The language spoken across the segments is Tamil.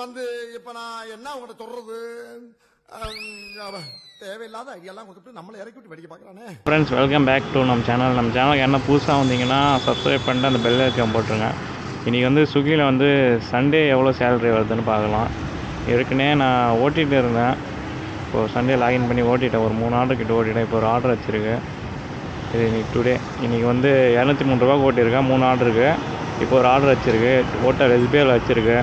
வந்து இப்ப நான் என்ன உங்கள்கிட்ட சொல்றது, தேவையில்லாத ஐடியாலாம் கொடுத்துட்டு நம்மளை இறக்கி விட்டு வெடிக்க பார்க்குறானே. ஃப்ரெண்ட்ஸ், வெல்கம் பேக் டு நம்ம சேனலுக்கு என்ன புதுசாக வந்தீங்கன்னா சப்ஸ்கிரைப் பண்ணிட்டு அந்த பெல் ஐக்கான் போட்டுருங்க. இன்றைக்கி வந்து ஸ்விக்கியில் வந்து சண்டே எவ்வளோ சேலரி வருதுன்னு பார்க்கலாம். ஏற்கனவே நான் ஓட்டிகிட்டு இருந்தேன். இப்போது சண்டே லாகின் பண்ணி ஓட்டிட்டேன். ஒரு 3 ஆர்டர் கிட்ட ஓட்டிட்டேன். இப்போ ஒரு ஆர்டர் வச்சுருக்கு. இது இன்றைக்கி வந்து 203 ரூபா ஓட்டியிருக்கேன். 3 ஆர்டருக்கு. இப்போ ஒரு ஆர்டர் வச்சுருக்கு. ஹோட்டல் எஸ்பிஐயில் வச்சுருக்கு.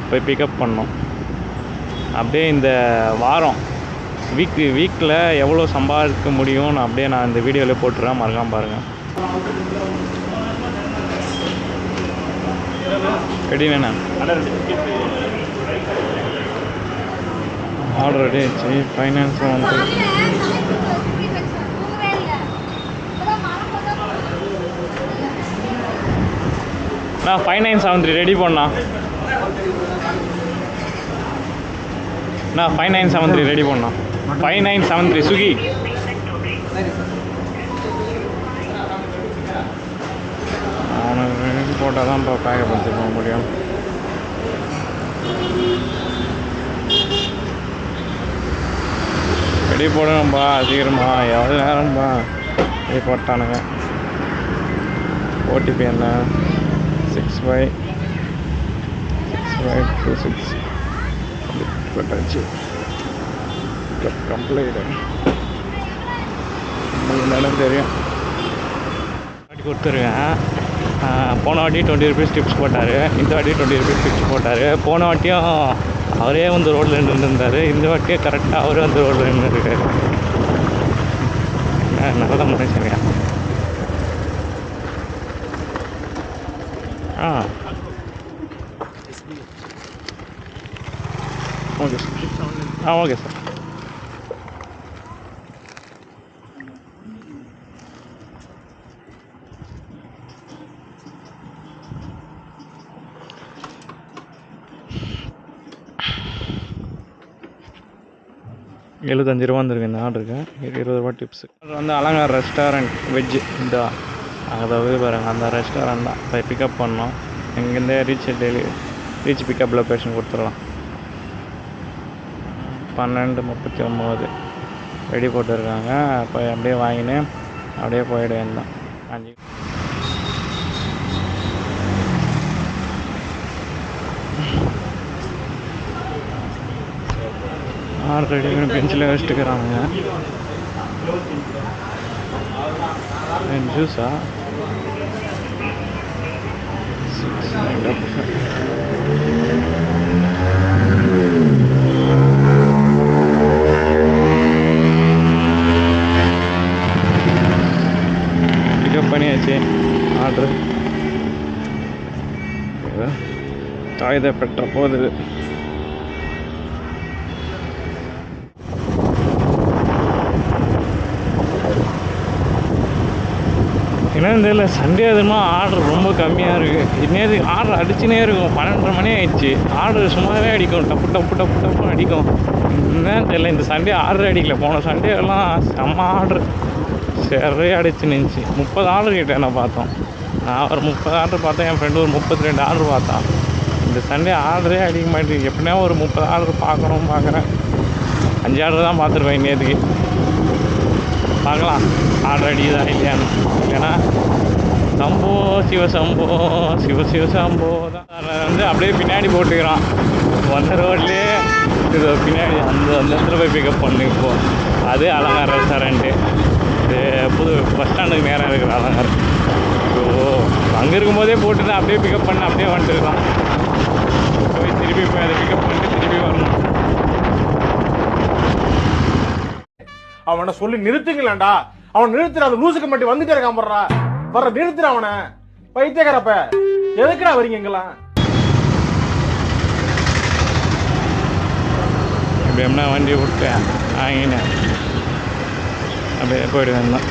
போய் பிக்கப் பண்ணோம். அப்படியே இந்த வாரம் வீக்கில் எவ்வளோ சம்பாதிக்க முடியும்னு அப்படியே நான் இந்த வீடியோவில் போட்டுறேன். மறக்காமல் பாருங்கள். ரெடி வேணா ஆர்டர் ரெடி ஆச்சு. ஃபைனான்ஸ் வந்து நான் 5973 ரெடி பண்ணா. நான் 5973 ரெடி பண்ணோம். 5973 ஸ்விக்கி. அவனுக்கு போட்டால் தான் இப்போ பேக்கப் எடுத்து போக முடியும். ரெடி போடணும்பா, சீக்கிரமா. எவ்வளோ நேரம்பா ரெடி போட்டானுங்க. ஓடிபி என்ன 6526 போட்டாச்சு. கம்ப்ளைண்ட் உங்களுக்கு தெரியும். வாட்டி கொடுத்துருக்கேன். போன வாட்டி 20 ருபீஸ் டிப்ஸ் போட்டார். இந்த வாட்டி 20 ருபீஸ் டிப்ஸ் போட்டார். போன வாட்டியும் அவரே வந்து ரோட்டில் நின்றுருந்தார். இந்த வாட்டியும் கரெக்டாக அவரே வந்து ரோட்டில் நின்றுருக்காரு. நல்ல மனுஷங்க. Okay sir. Okay sir. ₹75 வந்துருக்கு இந்த ஆர்டருக்கு. 20 ரூபா டிப்ஸு. வந்து அலங்கார் ரெஸ்டாரண்ட் வெஜ்ஜு. இந்த அதாவது பாருங்கள், அந்த ரெஸ்டாரண்ட் தான். போய் பிக்கப் பண்ணோம். இங்கேருந்தே ரீச் பிக்கப் லொக்கேஷன் கொடுத்துடலாம். 12:39 ரெடி போட்டுருக்காங்க. போய் அப்படியே வாங்கினு அப்படியே போயிட வேண்டாம். 5 ரெடி பண்ணி பெஞ்சில் வச்சுட்டுக்கிறாங்க. ஜூஸா பிக்கப் பண்ணியாச்சு. ஆர்டரு காகித பெற்ற போகுது. என்னன்னு தெரியல, சண்டே அதுமா ஆர்டர் ரொம்ப கம்மியாக இருக்குது. இன்னேது ஆர்டர் அடிச்சுனே இருக்கும். 12:30 மணி ஆயிடுச்சு. ஆர்டர் சும்மாவே அடிக்கும். டப்பு அடிக்கும். என்னன்னு தெரியல, இந்த சண்டே ஆர்டர் அடிக்கல. போன சண்டே எல்லாம் செம்ம ஆர்டர் சரியாக அடிச்சு நின்றுச்சு. 30 ஆர்டர் கிட்டே நான் பார்த்தோம். நான் ஒரு 30 ஆர்டர் பார்த்தேன். என் ஃப்ரெண்டு ஒரு 32 ஆர்டர் பார்த்தான். இந்த சண்டே ஆர்டரே அடிக்க மாட்டேங்குது. எப்படின்னா ஒரு 30 ஆர்டர் பார்க்குறேன். 5 ஆர்டர் தான் பார்த்துருப்பேன் இன்னேதுக்கு. பார்க்கலாம் ஆர்டர் அடிக்குதா இல்லையான்னு. ஏன்னா சம்போ சிவசம்போ சிவசம்போ தான் வந்து அப்படியே பின்னாடி போட்டுக்கிறான். வந்த ரோட்லேயே இது பின்னாடி அந்த இடத்துல போய் பிக்கப் பண்ணு. இப்போது அது அலங்கார் ரெஸ்டாரண்ட்டு. இது புது பஸ் ஸ்டாண்டுக்கு நேரம் இருக்கிற அலங்கார். அங்கே இருக்கும்போதே போட்டுட்டு அப்படியே பிக்கப் பண்ணி அப்படியே வந்துட்டுருக்கான். போய் திருப்பி போய் அதை பிக்கப் பண்ணிட்டு திருப்பி வரணும். அவனை சொல்லி நிறுத்துங்களேன்டா. அவன் நிறுத்துற, அந்த லூசுக்கு மட்டும் வந்துட்டே இருக்கான். வர்ற நிறுத்துற அவனை. பைத்தியக்காரப்ப எதுக்குடா வரீங்க எங்கெல்லாம்? இப்படி என்ன வண்டி விட்டேன் வாங்கினேன். அப்படியே போயிடுவேன் தான்.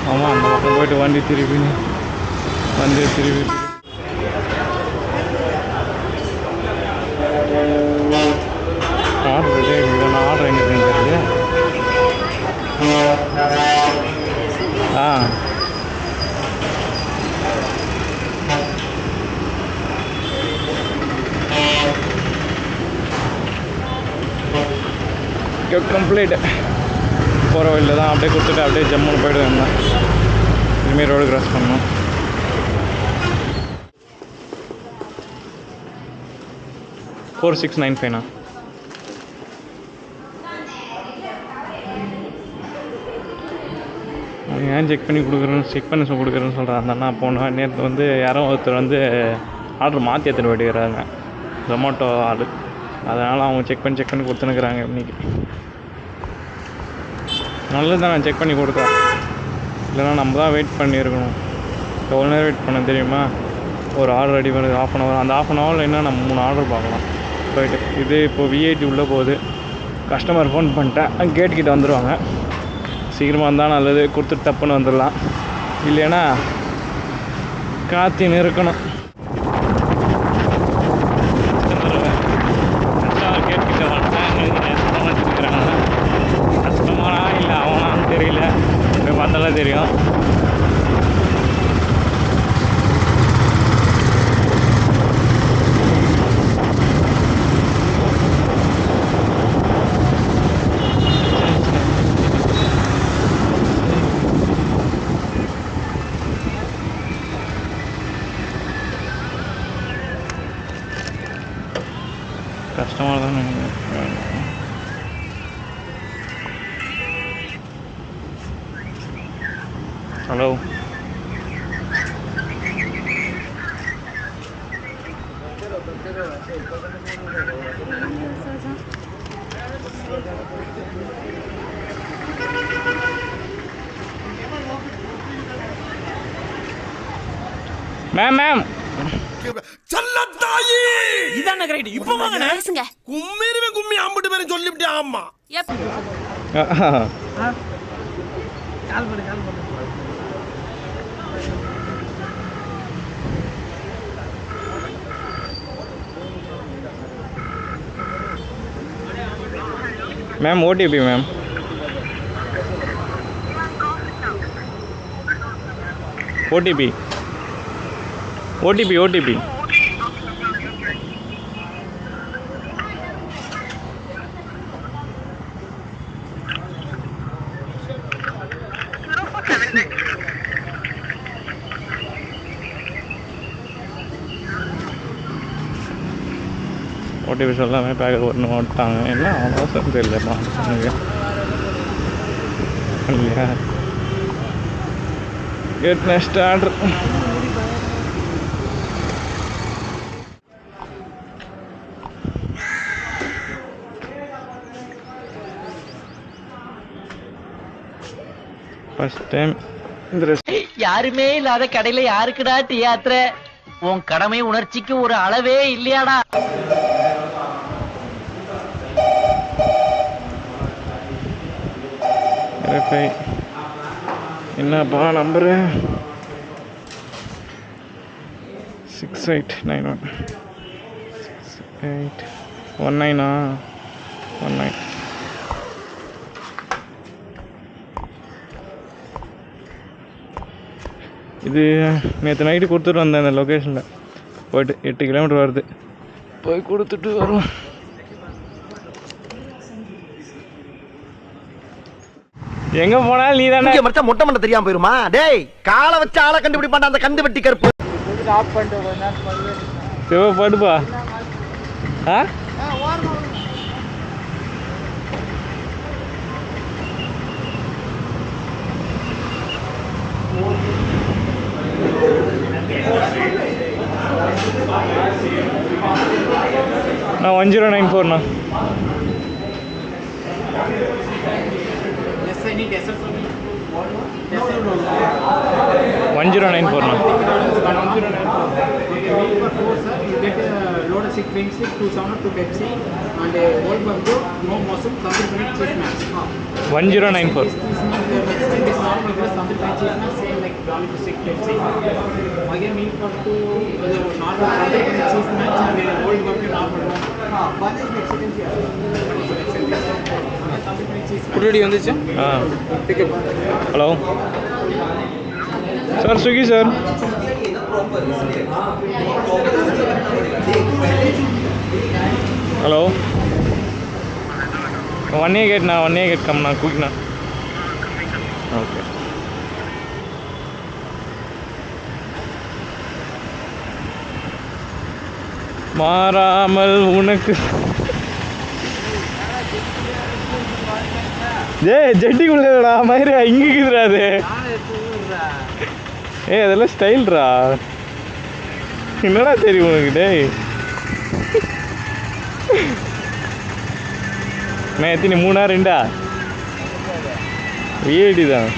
ஆமாம், அந்த பக்கம் போயிட்டு வண்டி திருப்பி ஆர்டர் ரெடி ஆகிடுது. நான் ஆர்டர் எங்கே தெரிஞ்சது. Okay complete. போகிற வழியில் தான் அப்படியே கொடுத்துட்டு அப்படியே ஜம்முன்னு போய்ட்டு வந்தேன். இனிமேல் ரோடு கிராஸ் பண்ணணும். $4695 ஏன் செக் பண்ணி கொடுக்குறேன்னு சொல்கிறேன். அந்த அண்ணா போனேன் நேற்று வந்து யாரும் ஒருத்தர் வந்து ஆர்டர் மாற்றி எடுத்துகிட்டு போயிட்டுக்கிறாங்க, ஜொமேட்டோ ஆர்டர். அதனால் அவங்க செக் பண்ணி கொடுத்துனுக்குறாங்க. இன்றைக்கி நல்லது தான், செக் பண்ணி கொடுக்குறோம். இல்லைனா நம்ம தான் வெயிட் பண்ணியிருக்கணும். எவ்வளோ நேரம் வெயிட் பண்ண தெரியுமா? ஒரு ஆர்டர் ரெடி பண்ணுறது ½ அந்த ½ என்ன நம்ம 3 ஆர்டர் பார்க்கலாம். போயிட்டு இது இப்போது விஐடி உள்ளே போகுது. கஸ்டமர் ஃபோன் பண்ணிட்டேன், கேட் கிட்ட வந்துடுவாங்க. சீக்கிரமாக இருந்தால் நல்லது, கொடுத்துட்டு டப்புன்னு வந்துடலாம். இல்லைன்னா காத்தின்னு இருக்கணும். கேட் கிட்ட வந்துட்டாங்க. கஸ்டமரா இல்லை அவனான்னு தெரியல, போய் பார்த்தாலே தெரியும். கஷ்டமாக தான் நினைக்கிறேன். ஹலோ, மேம் செல்லத்தாயி இதான கரெக்ட். இப்போ வாங்கண்ணே. கும்மி அம்பிட்டு பேரும் சொல்லிவிட்டே. ஆமா கால் பண்ணு. Ma'am OTP ma'am. OTP OTP சொல்லாமல் பேக்கெட் ஒன்று ஓட்டாங்க. என்ன அவசரம் தெரியலப்பா எனக்கு இல்லையா. Get next order. First time இந்த யாருமே இல்லாத கடையில யாருக்குடா தியாத்திர? உன் கடமை உணர்ச்சிக்கு ஒரு அளவே இல்லையாடா? என்னப்பா நம்பரு? 6891 6819 இது நேற்று நைட்டு கொடுத்துட்டு வந்தேன். அந்த லொக்கேஷனில் போய்ட்டு 8 கிலோமீட்டர் வருது. போய் கொடுத்துட்டு வரும். எங்க போனாலும் நீ தானே மச்சா. மொட்டை மண்டை தெரியாம போயிருமா? டேய், காலை வச்சு ஆளை கண்டுபிடிப்பாண்டா அந்த கண்டு வெட்டி கருப்பு. சிவ படுப்பா. ஆ நான் 1094ண்ணா. Yes, I need SL from you. 1094ண்ணா. 1094. Okay, meal for 4, sir. You get a load of 6 wings, 2 7 2 Pepsi, and a whole burger, no mushroom, tandoori paneer, cheese snacks. 1094. This normal is tandoori paneer, cheese snacks, same like dolly to 6 Pepsi. Again, meal for 2, normal tandoori paneer, cheese snacks, and a whole burger, normal one. One is Mexican here. Tandoori paneer, cheese snacks. Already வந்துச்சு. ஆ hello sir, Swiggy sir. Hello 1 year gate நான் 1 year gate கம்னா குயிக்னா. ஓகே. மாறாமல் உனக்கு டேய் ஜெட்டிக்குள்ளடா மயிரா இங்க இருக்குதுடா அது. ஏய் அதெல்லாம் ஸ்டைல்ரா. என்னடா தெரியும் உனக்கு டேய்? நான் எத்தனை 3 2 VID தான்.